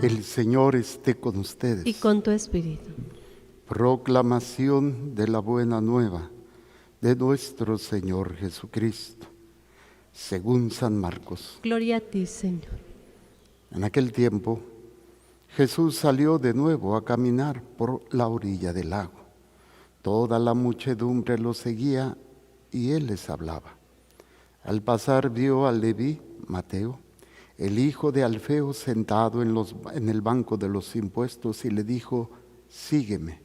El Señor esté con ustedes. Y con tu espíritu. Proclamación de la buena nueva de nuestro Señor Jesucristo, según San Marcos. Gloria a ti, Señor. En aquel tiempo, Jesús salió de nuevo a caminar por la orilla del lago. Toda la muchedumbre lo seguía y él les hablaba. Al pasar vio a Leví, Mateo, el hijo de Alfeo, sentado en el banco de los impuestos, y le dijo: sígueme.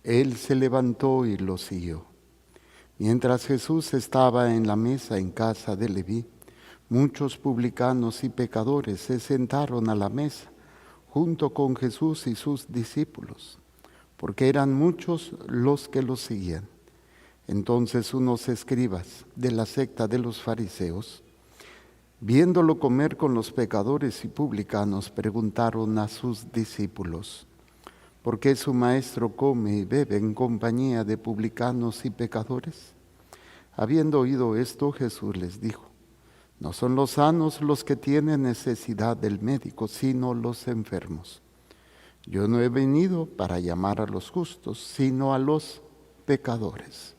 Él se levantó y lo siguió. Mientras Jesús estaba en la mesa en casa de Leví, muchos publicanos y pecadores se sentaron a la mesa junto con Jesús y sus discípulos, porque eran muchos los que lo seguían. Entonces unos escribas de la secta de los fariseos, viéndolo comer con los pecadores y publicanos, preguntaron a sus discípulos: ¿por qué su maestro come y bebe en compañía de publicanos y pecadores? Habiendo oído esto, Jesús les dijo: no son los sanos los que tienen necesidad del médico, sino los enfermos. Yo no he venido para llamar a los justos, sino a los pecadores.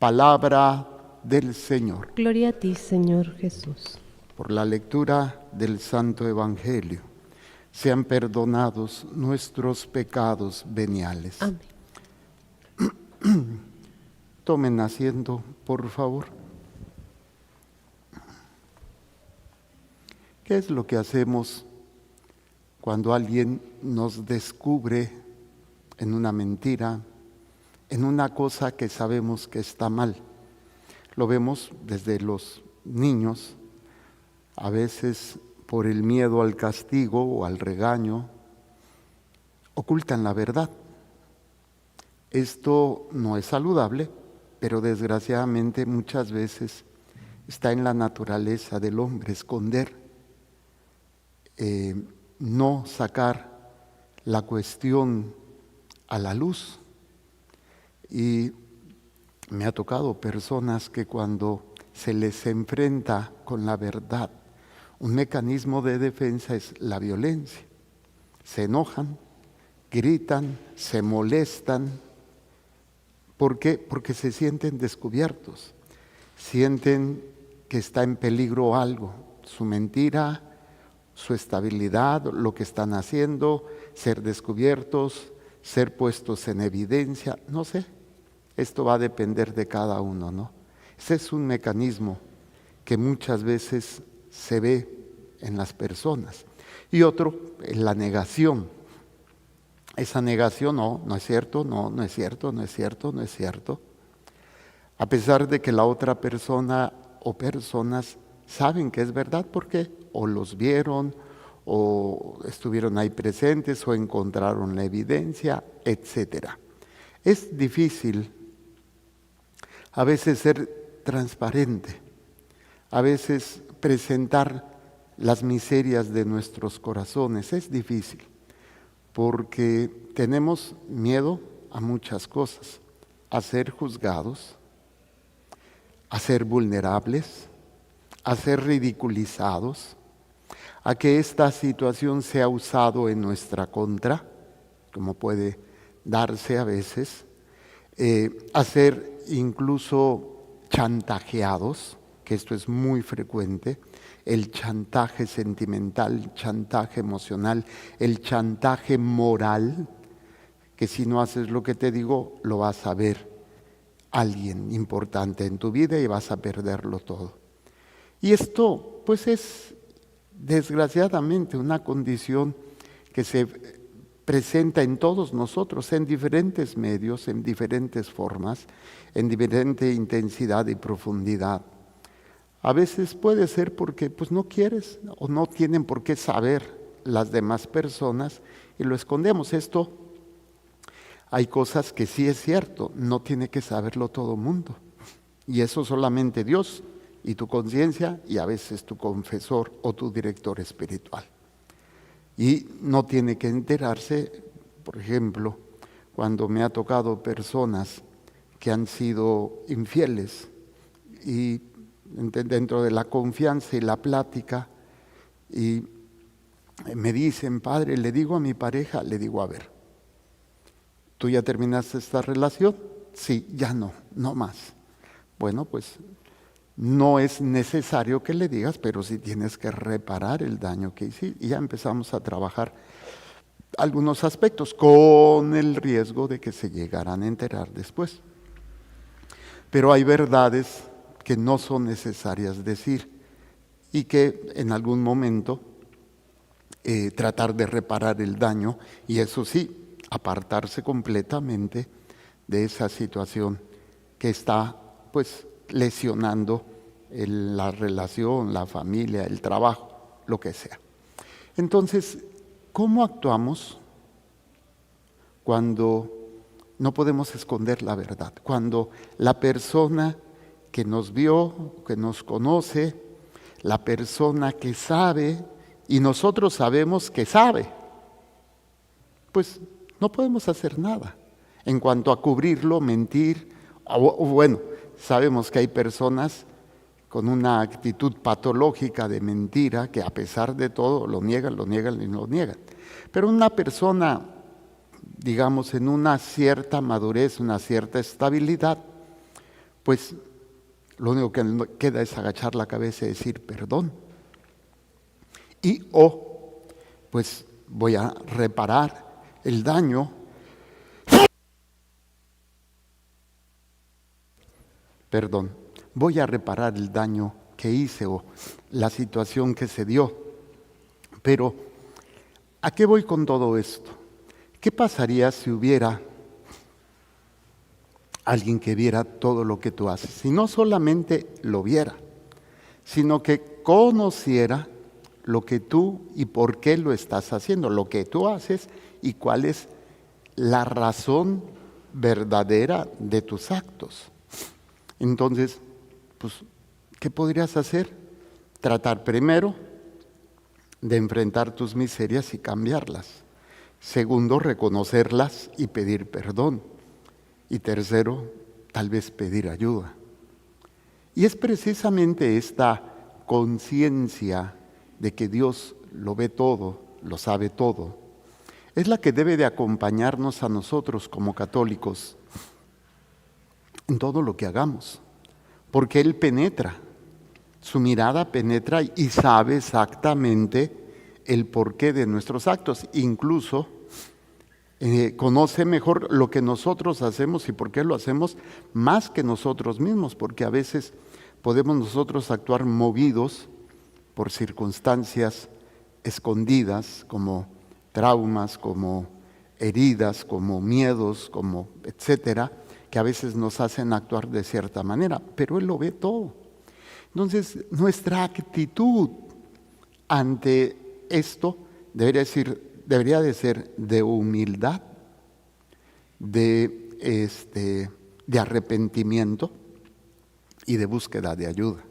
Palabra del Señor. Gloria a ti, Señor Jesús. Por la lectura del Santo Evangelio, sean perdonados nuestros pecados veniales. Amén. Tomen asiento, por favor. ¿Qué es lo que hacemos cuando alguien nos descubre en una mentira, en una cosa que sabemos que está mal? Lo vemos desde los niños, a veces por el miedo al castigo o al regaño, ocultan la verdad. Esto no es saludable, pero desgraciadamente muchas veces está en la naturaleza del hombre esconder, no sacar la cuestión a la luz. Y me ha tocado personas que cuando se les enfrenta con la verdad, un mecanismo de defensa es la violencia. Se enojan, gritan, se molestan. ¿Por qué? Porque se sienten descubiertos, sienten que está en peligro algo, su mentira, su estabilidad, lo que están haciendo, ser descubiertos, ser puestos en evidencia, no sé. Esto va a depender de cada uno, ¿no? Ese es un mecanismo que muchas veces se ve en las personas. Y otro, la negación. Esa negación, no es cierto, no es cierto, no es cierto, no es cierto. A pesar de que la otra persona o personas saben que es verdad, porque o los vieron, o estuvieron ahí presentes, o encontraron la evidencia, etcétera. Es difícil a veces ser transparente, a veces presentar las miserias de nuestros corazones. Es difícil porque tenemos miedo a muchas cosas: a ser juzgados, a ser vulnerables, a ser ridiculizados, a que esta situación sea usado en nuestra contra, como puede darse a veces, a ser incluso chantajeados, que esto es muy frecuente, el chantaje sentimental, el chantaje emocional, el chantaje moral, que si no haces lo que te digo, lo vas a ver alguien importante en tu vida y vas a perderlo todo. Y esto pues es desgraciadamente una condición que se presenta en todos nosotros, en diferentes medios, en diferentes formas, en diferente intensidad y profundidad. A veces puede ser porque pues no quieres o no tienen por qué saber las demás personas y lo escondemos. Esto, hay cosas que sí es cierto, no tiene que saberlo todo mundo. Y eso solamente Dios y tu conciencia, y a veces tu confesor o tu director espiritual. Y no tiene que enterarse, por ejemplo, cuando me ha tocado personas que han sido infieles y dentro de la confianza y la plática, y me dicen, padre, le digo a mi pareja, le digo, a ver, ¿tú ya terminaste esta relación? Sí, ya no más. Bueno, pues no es necesario que le digas, pero sí tienes que reparar el daño que hiciste. Y ya empezamos a trabajar algunos aspectos con el riesgo de que se llegaran a enterar después. Pero hay verdades que no son necesarias decir y que en algún momento tratar de reparar el daño, y eso sí, apartarse completamente de esa situación que está pues lesionando la relación, la familia, el trabajo, lo que sea. Entonces, ¿cómo actuamos cuando no podemos esconder la verdad? Cuando la persona que nos vio, que nos conoce, la persona que sabe y nosotros sabemos que sabe, pues no podemos hacer nada en cuanto a cubrirlo, mentir, o bueno, sabemos que hay personas con una actitud patológica de mentira que a pesar de todo lo niegan y lo niegan. Pero una persona, digamos, en una cierta madurez, una cierta estabilidad, pues lo único que queda es agachar la cabeza y decir perdón. Y pues voy a reparar el daño. Perdón, voy a reparar el daño que hice o la situación que se dio. Pero, ¿a qué voy con todo esto? ¿Qué pasaría si hubiera alguien que viera todo lo que tú haces? Si no solamente lo viera, sino que conociera lo que tú y por qué lo estás haciendo, lo que tú haces y cuál es la razón verdadera de tus actos. Entonces, pues, ¿qué podrías hacer? Tratar primero de enfrentar tus miserias y cambiarlas. Segundo, reconocerlas y pedir perdón. Y tercero, tal vez pedir ayuda. Y es precisamente esta conciencia de que Dios lo ve todo, lo sabe todo, es la que debe de acompañarnos a nosotros como católicos en todo lo que hagamos, porque Él penetra, su mirada penetra y sabe exactamente el porqué de nuestros actos, incluso conoce mejor lo que nosotros hacemos y por qué lo hacemos más que nosotros mismos, porque a veces podemos nosotros actuar movidos por circunstancias escondidas, como traumas, como heridas, como miedos, como etcétera, que a veces nos hacen actuar de cierta manera, pero Él lo ve todo. Entonces, nuestra actitud ante esto debería de ser de humildad, de arrepentimiento y de búsqueda de ayuda.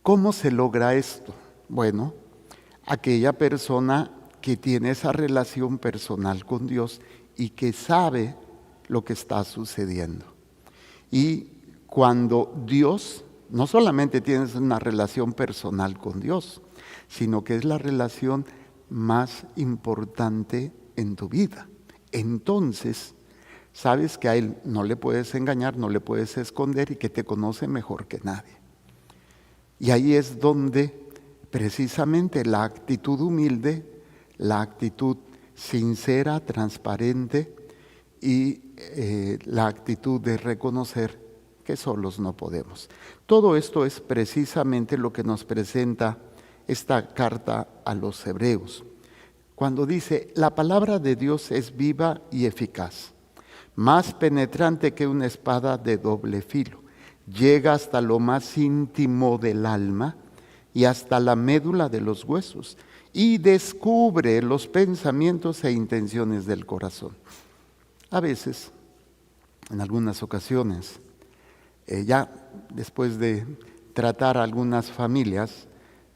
¿Cómo se logra esto? Bueno, aquella persona que tiene esa relación personal con Dios y que sabe lo que está sucediendo. Y cuando Dios, no solamente tienes una relación personal con Dios, sino que es la relación más importante en tu vida. Entonces, sabes que a Él no le puedes engañar, no le puedes esconder y que te conoce mejor que nadie. Y ahí es donde precisamente la actitud humilde, la actitud sincera, transparente y la actitud de reconocer que solos no podemos. Todo esto es precisamente lo que nos presenta esta carta a los hebreos, cuando dice: la palabra de Dios es viva y eficaz, más penetrante que una espada de doble filo, llega hasta lo más íntimo del alma y hasta la médula de los huesos, y descubre los pensamientos e intenciones del corazón. A veces, en algunas ocasiones, ya después de tratar a algunas familias,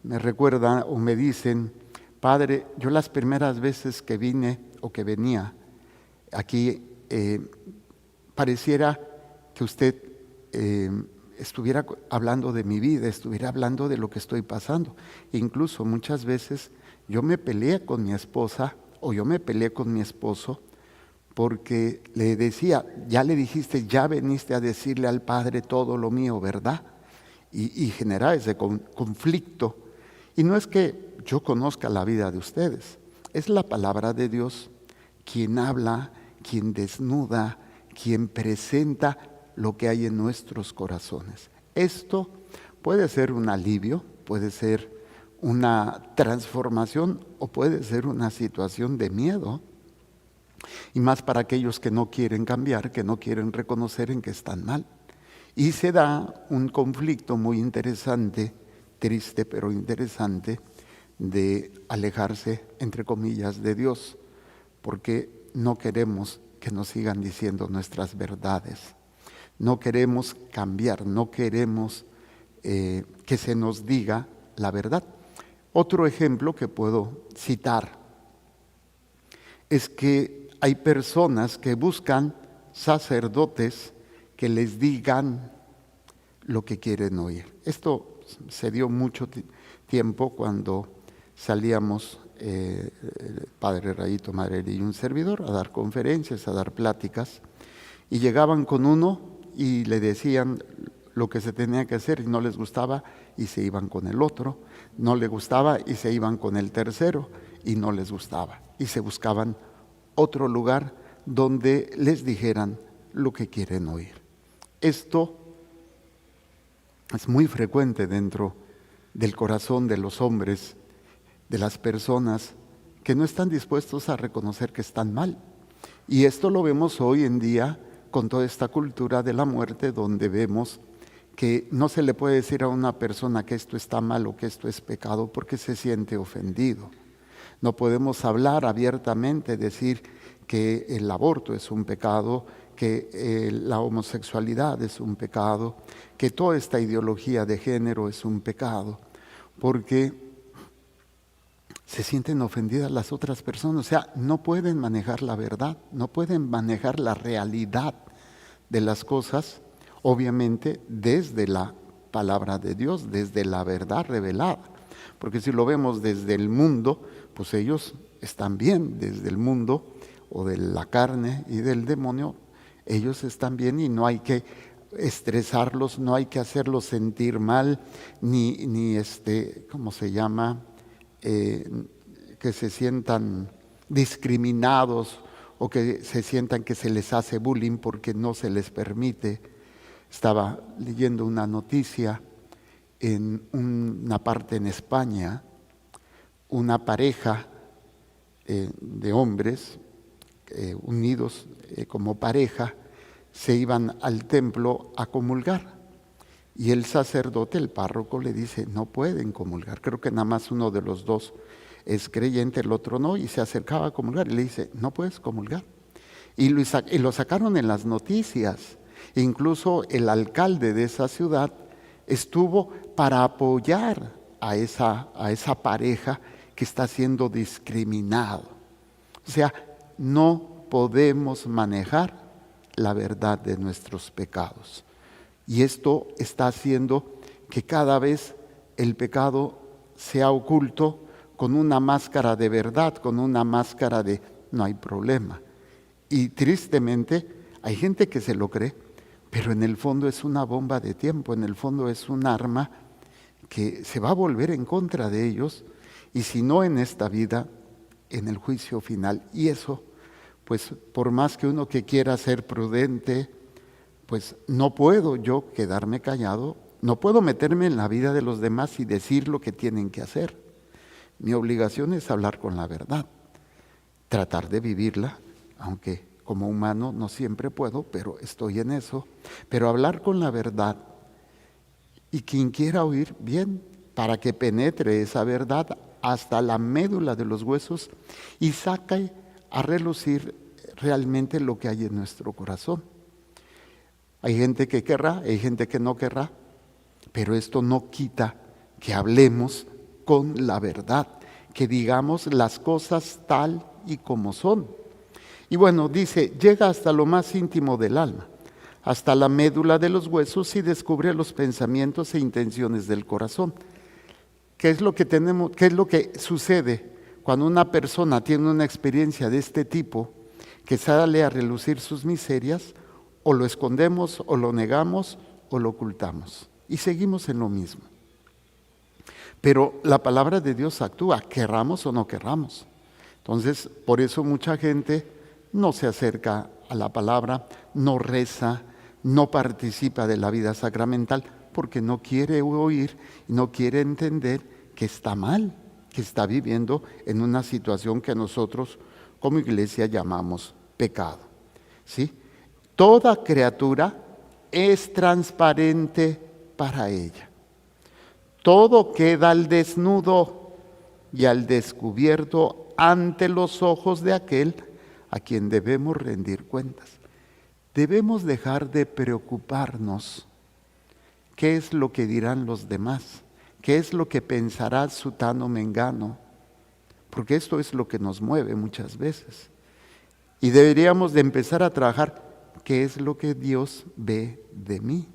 me recuerdan o me dicen: Padre, yo las primeras veces que vine o que venía aquí, pareciera que usted estuviera hablando de mi vida, estuviera hablando de lo que estoy pasando. Incluso muchas veces yo me peleé con mi esposa o yo me peleé con mi esposo porque le decía, ya le dijiste, ya veniste a decirle al Padre todo lo mío, ¿verdad? Y generar ese conflicto. Y no es que yo conozca la vida de ustedes, es la palabra de Dios quien habla, quien desnuda, quien presenta lo que hay en nuestros corazones. Esto puede ser un alivio, puede ser una transformación o puede ser una situación de miedo. Y más para aquellos que no quieren cambiar, que no quieren reconocer en que están mal. Y se da un conflicto muy interesante, triste pero interesante, de alejarse, entre comillas, de Dios, porque no queremos que nos sigan diciendo nuestras verdades. No queremos cambiar, no queremos que se nos diga la verdad. Otro ejemplo que puedo citar es que hay personas que buscan sacerdotes que les digan lo que quieren oír. Esto se dio mucho tiempo cuando salíamos, Padre Rayito, Madre y un servidor, a dar conferencias, a dar pláticas, y llegaban con uno y le decían lo que se tenía que hacer y no les gustaba y se iban con el otro, no les gustaba y se iban con el tercero y no les gustaba y se buscaban otro lugar donde les dijeran lo que quieren oír. Esto es muy frecuente dentro del corazón de los hombres, de las personas que no están dispuestos a reconocer que están mal. Y esto lo vemos hoy en día con toda esta cultura de la muerte, donde vemos que no se le puede decir a una persona que esto está mal o que esto es pecado porque se siente ofendido. No podemos hablar abiertamente, decir que el aborto es un pecado, que la homosexualidad es un pecado, que toda esta ideología de género es un pecado, porque se sienten ofendidas las otras personas. O sea, no pueden manejar la verdad, no pueden manejar la realidad de las cosas, obviamente desde la palabra de Dios, desde la verdad revelada. Porque si lo vemos desde el mundo, pues ellos están bien, desde el mundo o de la carne y del demonio, ellos están bien y no hay que estresarlos, no hay que hacerlos sentir mal, ni ¿cómo se llama? Que se sientan discriminados o que se sientan que se les hace bullying porque no se les permite. Estaba leyendo una noticia en una parte en España, una pareja de hombres unidos como pareja se iban al templo a comulgar y el sacerdote, el párroco, le dice no pueden comulgar, creo que nada más uno de los dos es creyente, el otro no, y se acercaba a comulgar y le dice no puedes comulgar, y lo sacaron en las noticias. Incluso el alcalde de esa ciudad estuvo para apoyar a esa pareja que está siendo discriminado. O sea, no podemos manejar la verdad de nuestros pecados. Y esto está haciendo que cada vez el pecado sea oculto con una máscara de verdad, con una máscara de no hay problema. Y tristemente hay gente que se lo cree, pero en el fondo es una bomba de tiempo, en el fondo es un arma que se va a volver en contra de ellos, y si no en esta vida, en el juicio final. Y eso, pues por más que uno que quiera ser prudente, pues no puedo yo quedarme callado, no puedo meterme en la vida de los demás y decir lo que tienen que hacer. Mi obligación es hablar con la verdad, tratar de vivirla, aunque como humano no siempre puedo, pero estoy en eso. Pero hablar con la verdad, y quien quiera oír, bien, para que penetre esa verdad hasta la médula de los huesos y saque a relucir realmente lo que hay en nuestro corazón. Hay gente que querrá, hay gente que no querrá, pero esto no quita que hablemos con la verdad, que digamos las cosas tal y como son. Y bueno, dice, llega hasta lo más íntimo del alma. hasta la médula de los huesos y descubre los pensamientos e intenciones del corazón. ¿Qué es lo que sucede cuando una persona tiene una experiencia de este tipo, que sale a relucir sus miserias? O lo escondemos, o lo negamos, o lo ocultamos. Y seguimos en lo mismo. Pero la palabra de Dios actúa, querramos o no querramos. Entonces, por eso mucha gente no se acerca a la palabra, no reza, no participa de la vida sacramental, porque no quiere oír, no quiere entender que está mal, que está viviendo en una situación que nosotros como iglesia llamamos pecado. ¿Sí? Toda criatura es transparente para ella. Todo queda al desnudo y al descubierto ante los ojos de aquel a quien debemos rendir cuentas. Debemos dejar de preocuparnos. ¿Qué es lo que dirán los demás? ¿Qué es lo que pensará sutano mengano? Porque esto es lo que nos mueve muchas veces. Y deberíamos de empezar a trabajar qué es lo que Dios ve de mí.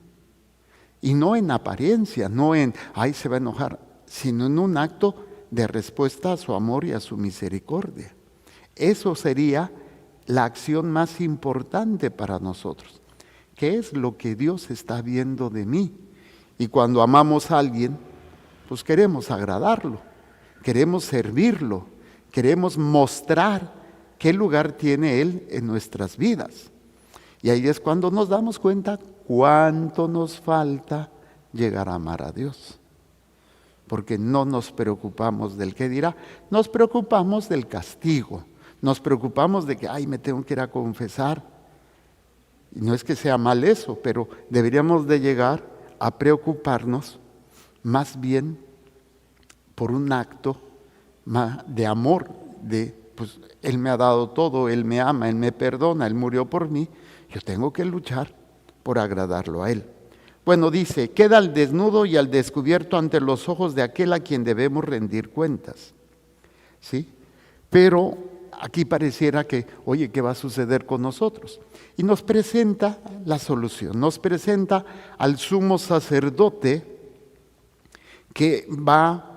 Y no en apariencia, no en, ay, se va a enojar, sino en un acto de respuesta a su amor y a su misericordia. Eso sería la acción más importante para nosotros. ¿Qué es lo que Dios está viendo de mí? Y cuando amamos a alguien, pues queremos agradarlo, queremos servirlo, queremos mostrar qué lugar tiene Él en nuestras vidas. Y ahí es cuando nos damos cuenta cuánto nos falta llegar a amar a Dios. Porque no nos preocupamos del qué dirá, nos preocupamos del castigo, nos preocupamos de que, ay, me tengo que ir a confesar. Y no es que sea mal eso, pero deberíamos de llegar a preocuparnos más bien por un acto de amor, pues Él me ha dado todo, Él me ama, Él me perdona, Él murió por mí. Yo tengo que luchar por agradarlo a Él. Bueno, dice, queda al desnudo y al descubierto ante los ojos de aquel a quien debemos rendir cuentas. ¿Sí? Pero aquí pareciera que, oye, ¿qué va a suceder con nosotros? Y nos presenta la solución, nos presenta al sumo sacerdote que va a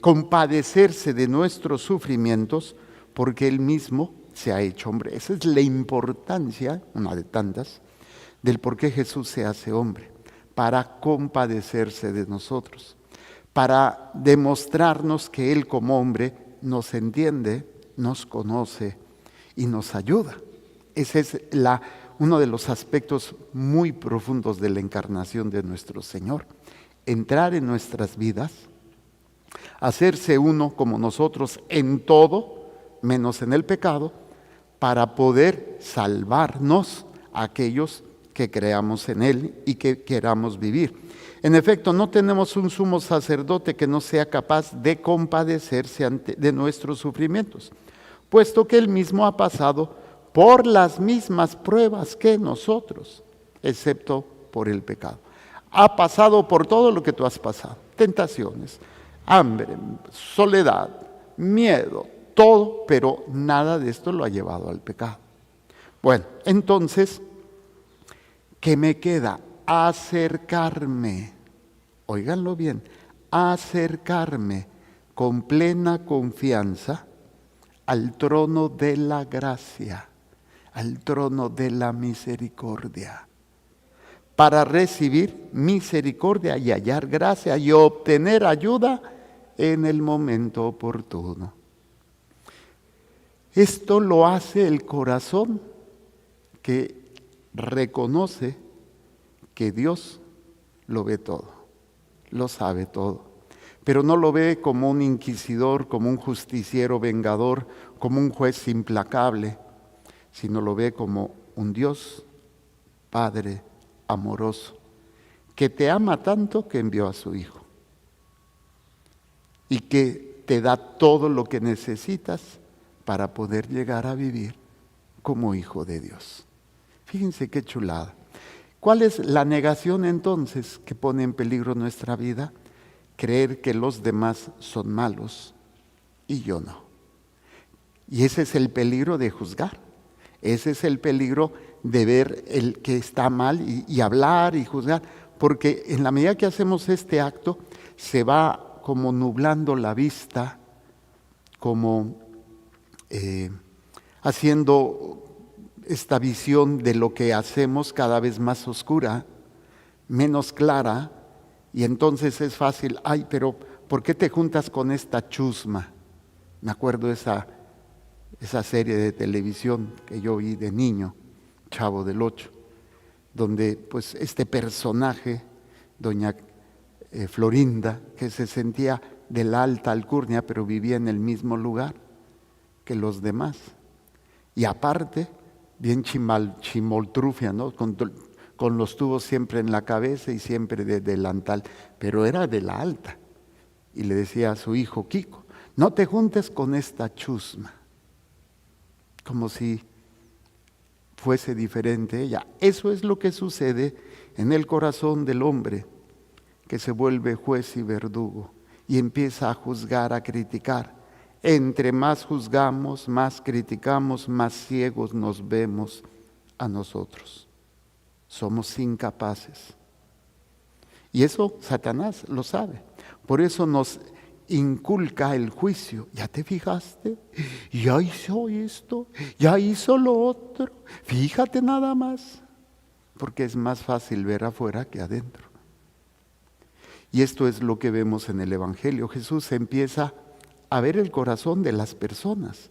compadecerse de nuestros sufrimientos porque Él mismo se ha hecho hombre. Esa es la importancia, una de tantas, del por qué Jesús se hace hombre, para compadecerse de nosotros, para demostrarnos que Él como hombre nos entiende, nos conoce y nos ayuda. Ese es uno de los aspectos muy profundos de la encarnación de nuestro Señor. Entrar en nuestras vidas, hacerse uno como nosotros en todo, menos en el pecado, para poder salvarnos a aquellos que creamos en Él y que queramos vivir. En efecto, no tenemos un sumo sacerdote que no sea capaz de compadecerse de nuestros sufrimientos, puesto que Él mismo ha pasado por las mismas pruebas que nosotros, excepto por el pecado. Ha pasado por todo lo que tú has pasado, tentaciones, hambre, soledad, miedo, todo, pero nada de esto lo ha llevado al pecado. Bueno, entonces, ¿qué me queda? Acercarme, óiganlo bien, acercarme con plena confianza al trono de la gracia, al trono de la misericordia, para recibir misericordia y hallar gracia y obtener ayuda en el momento oportuno. Esto lo hace el corazón que reconoce que Dios lo ve todo, lo sabe todo, pero no lo ve como un inquisidor, como un justiciero vengador, como un juez implacable, sino lo ve como un Dios Padre amoroso, que te ama tanto que envió a su Hijo y que te da todo lo que necesitas para poder llegar a vivir como hijo de Dios. Fíjense qué chulada. ¿Cuál es la negación entonces que pone en peligro nuestra vida? Creer que los demás son malos y yo no. Y ese es el peligro de juzgar. Ese es el peligro de ver el que está mal y hablar y juzgar, porque en la medida que hacemos este acto se va como nublando la vista, como haciendo esta visión de lo que hacemos cada vez más oscura, menos clara, y entonces es fácil, ay, pero ¿por qué te juntas con esta chusma? Me acuerdo esa serie de televisión que yo vi de niño, Chavo del Ocho, donde pues este personaje, doña Florinda, que se sentía de la alta alcurnia, pero vivía en el mismo lugar que los demás. Y aparte, bien chimoltrufia, ¿no? Con los tubos siempre en la cabeza y siempre de delantal, pero era de la alta. Y le decía a su hijo Kiko, no te juntes con esta chusma, como si fuese diferente ella. Eso es lo que sucede en el corazón del hombre, que se vuelve juez y verdugo y empieza a juzgar, a criticar. Entre más juzgamos, más criticamos, más ciegos nos vemos a nosotros. Somos incapaces. Y eso Satanás lo sabe. Por eso nos inculca el juicio. ¿Ya te fijaste? Ya hizo esto, ya hizo lo otro. Fíjate nada más. Porque es más fácil ver afuera que adentro. Y esto es lo que vemos en el Evangelio. Jesús empieza a ver el corazón de las personas.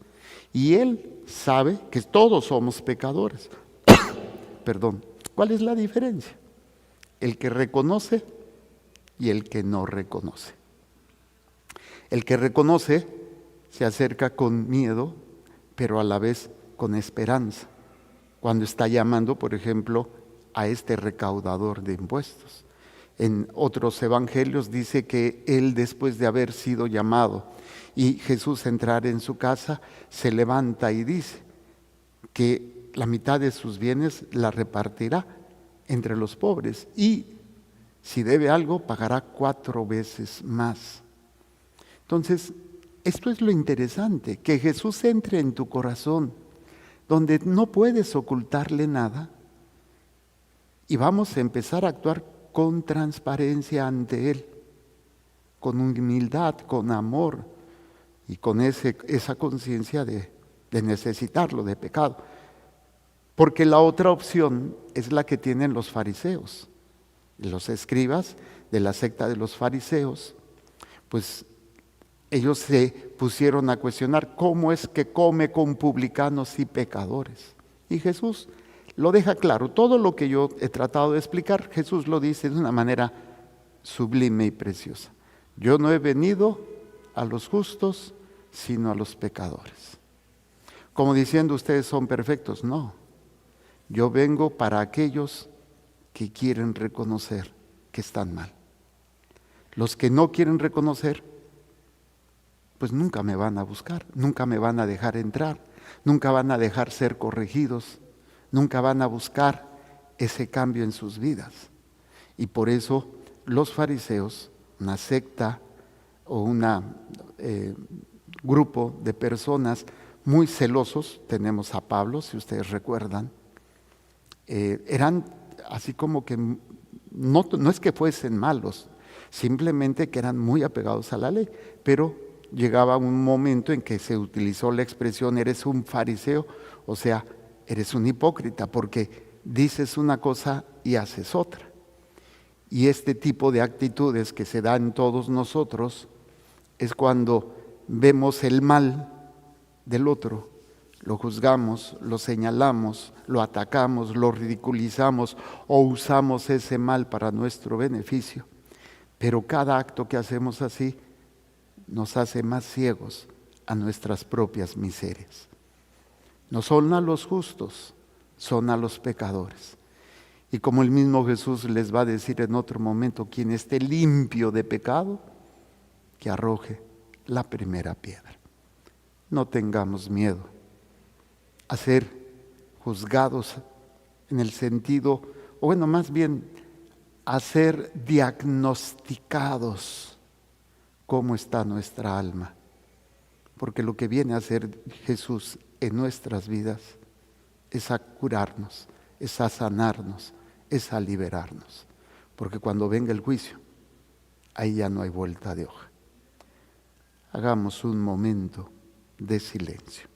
Y Él sabe que todos somos pecadores. Perdón. ¿Cuál es la diferencia? El que reconoce y el que no reconoce. El que reconoce se acerca con miedo, pero a la vez con esperanza. Cuando está llamando, por ejemplo, a este recaudador de impuestos. En otros evangelios dice que él, después de haber sido llamado y Jesús entrar en su casa, se levanta y dice que la mitad de sus bienes la repartirá entre los pobres y si debe algo pagará 4 veces más. Entonces, esto es lo interesante, que Jesús entre en tu corazón, donde no puedes ocultarle nada, y vamos a empezar a actuar con transparencia ante Él, con humildad, con amor y con esa conciencia de necesitarlo, de pecado. Porque la otra opción es la que tienen los fariseos, los escribas de la secta de los fariseos, pues ellos se pusieron a cuestionar cómo es que come con publicanos y pecadores. Y Jesús lo deja claro. Todo lo que yo he tratado de explicar, Jesús lo dice de una manera sublime y preciosa. Yo no he venido a los justos, sino a los pecadores. Como diciendo, ustedes son perfectos. No, yo vengo para aquellos que quieren reconocer que están mal. Los que no quieren reconocer, pues nunca me van a buscar, nunca me van a dejar entrar, nunca van a dejar ser corregidos, nunca van a buscar ese cambio en sus vidas. Y por eso los fariseos, una secta o un grupo de personas muy celosos, tenemos a Pablo, si ustedes recuerdan, eran así como que no es que fuesen malos, simplemente que eran muy apegados a la ley, pero llegaba un momento en que se utilizó la expresión eres un fariseo, o sea, eres un hipócrita porque dices una cosa y haces otra. Y este tipo de actitudes que se dan en todos nosotros es cuando vemos el mal del otro, lo juzgamos, lo señalamos, lo atacamos, lo ridiculizamos o usamos ese mal para nuestro beneficio. Pero cada acto que hacemos así nos hace más ciegos a nuestras propias miserias. No son a los justos, son a los pecadores. Y como el mismo Jesús les va a decir en otro momento, quien esté limpio de pecado, que arroje la primera piedra. No tengamos miedo a ser juzgados en el sentido, o bueno, más bien a ser diagnosticados cómo está nuestra alma. Porque lo que viene a hacer Jesús en nuestras vidas es a curarnos es a sanarnos, es a liberarnos. Porque cuando venga el juicio, ahí ya no hay vuelta de hoja. Hagamos un momento de silencio.